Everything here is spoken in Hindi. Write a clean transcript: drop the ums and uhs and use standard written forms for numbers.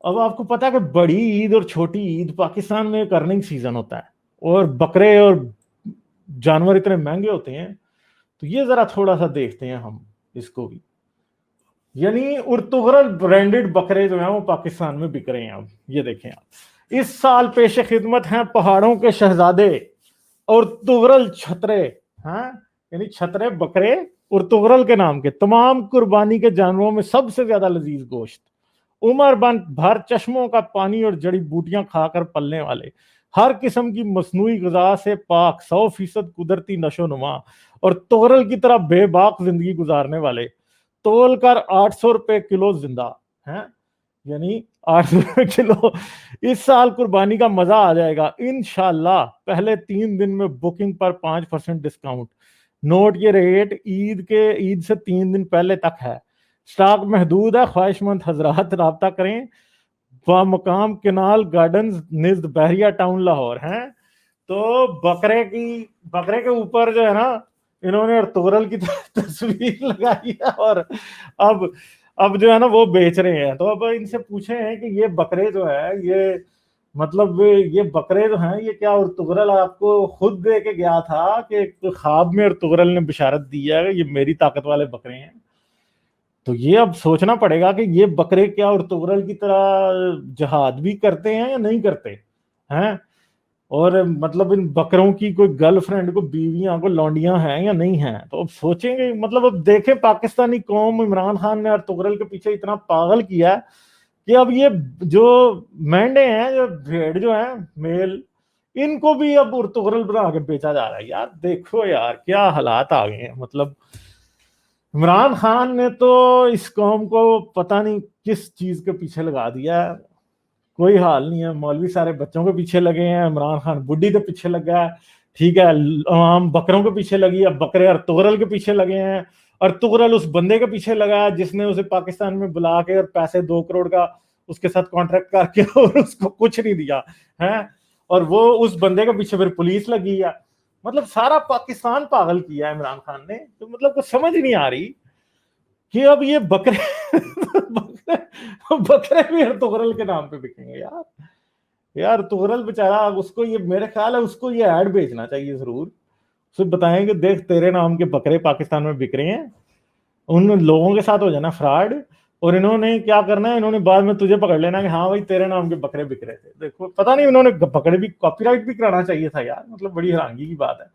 अब आपको पता है कि बड़ी ईद और छोटी ईद पाकिस्तान में एक अर्निंग सीजन होता है, और बकरे और जानवर इतने महंगे होते हैं। तो ये जरा थोड़ा सा देखते हैं हम इसको भी। यानी उर्तुगरल ब्रांडेड बकरे जो हैं वो पाकिस्तान में बिक रहे हैं। अब ये देखें आप, इस साल पेश खिदमत हैं पहाड़ों के शहजादे और तुगरल छतरे। हाँ, यानी छतरे बकरे उर्तुगरल के नाम के तमाम कुर्बानी के जानवरों में सबसे ज्यादा लजीज गोश्त, उम्र बन भर चश्मों का पानी और जड़ी बूटियां खाकर पलने वाले, हर किस्म की मसनूई गजा से पाक, 100% कुदरती नशो नुमा और तुगरल की तरह बेबाक जिंदगी गुजारने वाले, तोल कर 800 रुपए किलो जिंदा है। यानी 800 रुपए किलो। इस साल कुर्बानी का मजा आ जाएगा इंशाल्लाह। पहले 3 दिन में बुकिंग पर 5% डिस्काउंट। नोट ये रेट ईद से 3 दिन पहले तक है। स्टॉक महदूद है, ख्वाहिशमंद हजरात राब्ता करें। मकाम केनाल गार्डन्स निज्द बहरिया टाउन लाहौर हैं। तो बकरे के ऊपर जो है ना, इन्होंने अर्तुगरल की तस्वीर लगाई है, और अब अब जो है ना वो बेच रहे हैं। तो अब इनसे पूछे हैं कि ये बकरे जो है, ये मतलब ये बकरे जो हैं, ये क्या अर्तुगरल आपको खुद दे के गया था कि ख्वाब में अर्तुगरल ने बिशारत दी है कि ये मेरी ताकत वाले बकरे हैं? तो ये अब सोचना पड़ेगा कि ये बकरे क्या अर्तुगरल की तरह जहाद भी करते हैं या नहीं करते हैं, और मतलब इन बकरों की कोई गर्लफ्रेंड को बीवियां को लौंडियां हैं या नहीं हैं। तो अब सोचेंगे, मतलब अब देखें पाकिस्तानी कौम इमरान खान ने अर्तुगरल के पीछे इतना पागल किया है कि अब ये जो मेंढे हैं, जो भेड़ जो है मेल, इनको भी अब अर्तुगरल बना के बेचा जा रहा है। यार देखो यार क्या हालात आ गए हैं। मतलब इमरान खान ने तो इस कौम को पता नहीं किस चीज के पीछे लगा दिया है। कोई हाल नहीं है। मौलवी सारे बच्चों के पीछे लगे हैं, इमरान खान बुड्ढी के पीछे लगा है, ठीक है, आम बकरों के पीछे लगी है, बकरे अर्तुगरल के पीछे लगे हैं। अर्तुगरल उस बंदे के पीछे लगा है जिसने उसे पाकिस्तान में बुला के और पैसे 2 करोड़ का उसके साथ कॉन्ट्रैक्ट करके और उसको कुछ नहीं दिया है, और वो उस बंदे के पीछे फिर पुलिस लगी है। मतलब सारा पाकिस्तान पागल किया है इमरान खान ने। तो मतलब कुछ समझ नहीं आ रही कि अब ये बकरे बकरे, बकरे भी अर्तुगरल के नाम पे बिकेंगे यार। यार तुगरल बेचारा, उसको ये मेरे ख्याल है उसको ये ऐड बेचना चाहिए जरूर। उसे बताएं कि देख तेरे नाम के बकरे पाकिस्तान में बिक रहे हैं, उन लोगों के साथ हो जाना फ्रॉड, और इन्होंने क्या करना है, इन्होंने बाद में तुझे पकड़ लेना कि हाँ भाई तेरे नाम के बकरे बिक रहे थे। देखो पता नहीं, इन्होंने बकरे भी कॉपीराइट भी कराना चाहिए था यार। मतलब बड़ी हैरानगी की बात है।